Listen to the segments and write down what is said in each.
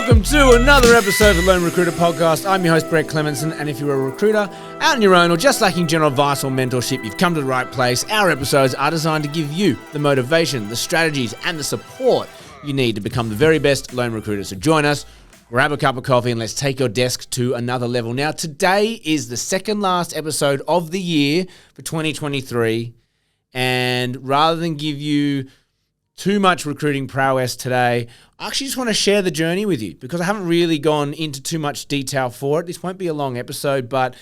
Welcome to another episode of the Lone Recruiter Podcast. I'm your host, Brett Clemenson, and if you're a recruiter out on your own or just lacking general advice or mentorship, you've come to the right place. Our episodes are designed to give you the motivation, the strategies, and the support you need to become the very best lone recruiter. So join us, grab a cup of coffee, and let's take your desk to another level. Now, today is the second last episode of the year for 2023, and rather than give you too much recruiting prowess today, I actually just want to share the journey with you because I haven't really gone into too much detail for it. This won't be a long episode, but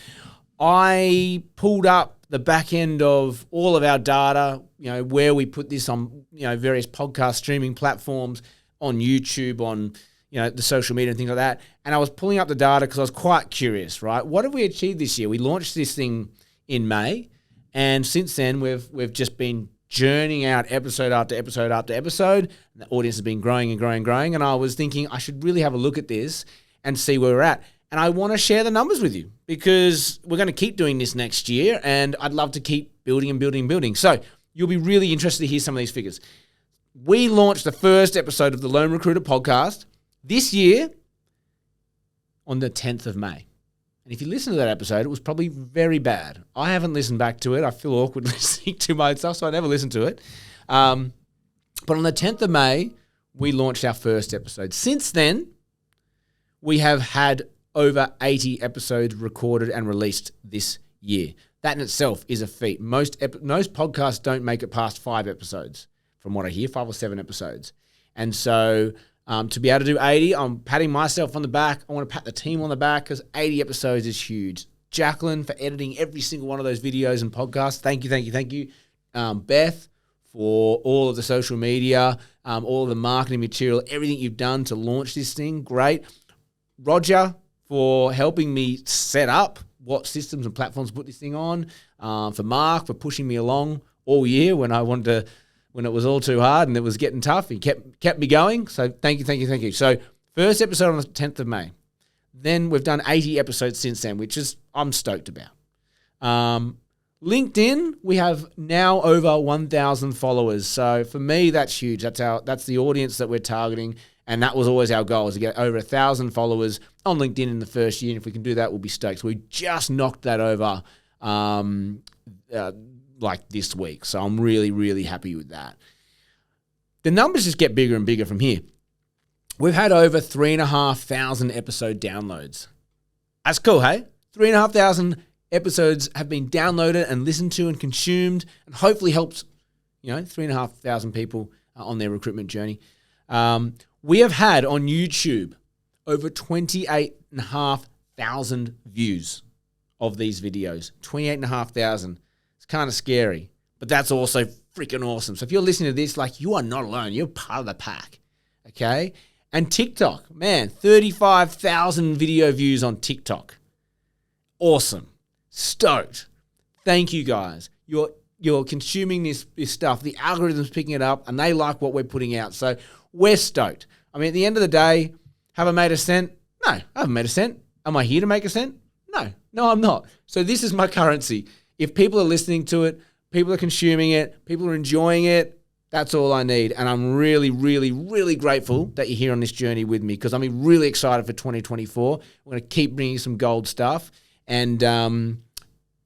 I pulled up the back end of all of our data, where we put this on, various podcast streaming platforms, on YouTube, on, the social media and things like that. And I was pulling up the data because I was quite curious, right? What have we achieved this year? We launched this thing in May, and since then we've just been journeying out episode after episode after episode. And the audience has been growing and growing and growing. And I was thinking I should really have a look at this and see where we're at. And I want to share the numbers with you because we're going to keep doing this next year. And I'd love to keep building and building and building. So you'll be really interested to hear some of these figures. We launched the first episode of the Lone Recruiter Podcast this year on the 10th of May. And if you listen to that episode, it was probably very bad. I haven't listened back to it. I feel awkward listening to myself, so I never listened to it. But on the 10th of May, we launched our first episode. Since then, we have had over 80 episodes recorded and released this year. That in itself is a feat. Most podcasts don't make it past 5 episodes, from what I hear, 5 or 7 episodes. And so to be able to do 80, I'm patting myself on the back. I want to pat the team on the back because 80 episodes is huge. Jaclyn for editing every single one of those videos and podcasts. Thank you. Beth for all of the social media, all of the marketing material, everything you've done to launch this thing. Great. Roger for helping me set up what systems and platforms to put this thing on. For Mark for pushing me along all year when it was all too hard and it was getting tough. He kept me going. So thank you. So first episode on the 10th of May. Then we've done 80 episodes since then, which is I'm stoked about. LinkedIn, we have now over 1,000 followers. So for me, that's huge. That's the audience that we're targeting. And that was always our goal, is to get over 1,000 followers on LinkedIn in the first year. And if we can do that, we'll be stoked. So we just knocked that over like this week. So I'm really, really happy with that. The numbers just get bigger and bigger from here. We've had over 3,500 episode downloads. That's cool, hey? 3,500 episodes have been downloaded and listened to and consumed and hopefully helped, 3,500 people on their recruitment journey. We have had on YouTube over 28,500 views of these videos. 28,500. Kind of scary, but that's also freaking awesome. So if you're listening to this, you are not alone. You're part of the pack, okay? And TikTok, man, 35,000 video views on TikTok. Awesome. Stoked. Thank you, guys. You're consuming this stuff. The algorithm's picking it up, and they like what we're putting out. So we're stoked. I mean, at the end of the day, have I made a cent? No, I haven't made a cent. Am I here to make a cent? No, I'm not. So this is my currency. If people are listening to it, people are consuming it, people are enjoying it, that's all I need. And I'm really, really, really grateful that you're here on this journey with me because I'm really excited for 2024. We're going to keep bringing some gold stuff. And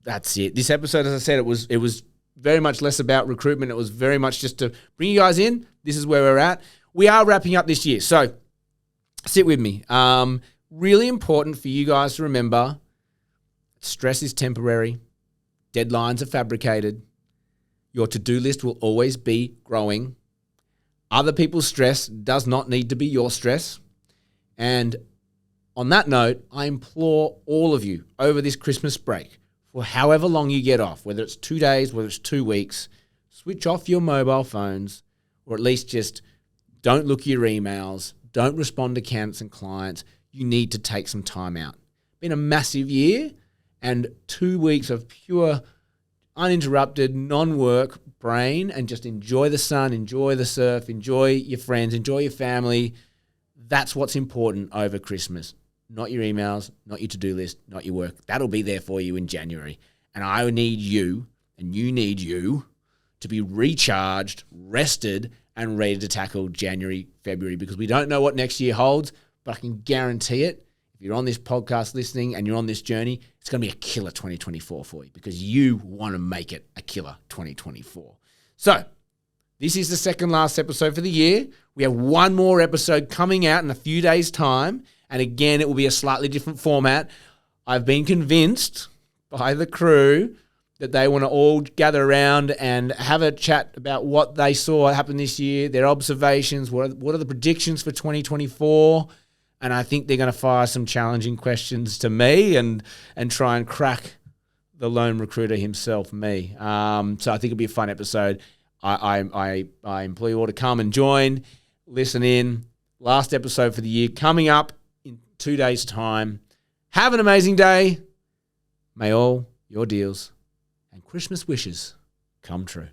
that's it. This episode, as I said, it was very much less about recruitment. It was very much just to bring you guys in. This is where we're at. We are wrapping up this year. So sit with me. Really important for you guys to remember, stress is temporary. Deadlines are fabricated. Your to-do list will always be growing. Other people's stress does not need to be your stress. And on that note, I implore all of you over this Christmas break, for however long you get off, whether it's 2 days, whether it's 2 weeks, switch off your mobile phones, or at least just don't look at your emails, don't respond to candidates and clients. You need to take some time out. Been a massive year. And 2 weeks of pure, uninterrupted, non-work brain and just enjoy the sun, enjoy the surf, enjoy your friends, enjoy your family. That's what's important over Christmas. Not your emails, not your to-do list, not your work. That'll be there for you in January. And I need you, and you need you, to be recharged, rested, and ready to tackle January, February, because we don't know what next year holds, but I can guarantee it. If you're on this podcast listening and you're on this journey, it's going to be a killer 2024 for you because you want to make it a killer 2024. So this is the second last episode for the year. We have one more episode coming out in a few days' time. And again, it will be a slightly different format. I've been convinced by the crew that they want to all gather around and have a chat about what they saw happen this year, their observations, what are the predictions for 2024. And I think they're going to fire some challenging questions to me and try and crack the lone recruiter himself, me. So I think it'll be a fun episode. I implore you all to come and join, listen in. Last episode for the year coming up in 2 days' time. Have an amazing day. May all your deals and Christmas wishes come true.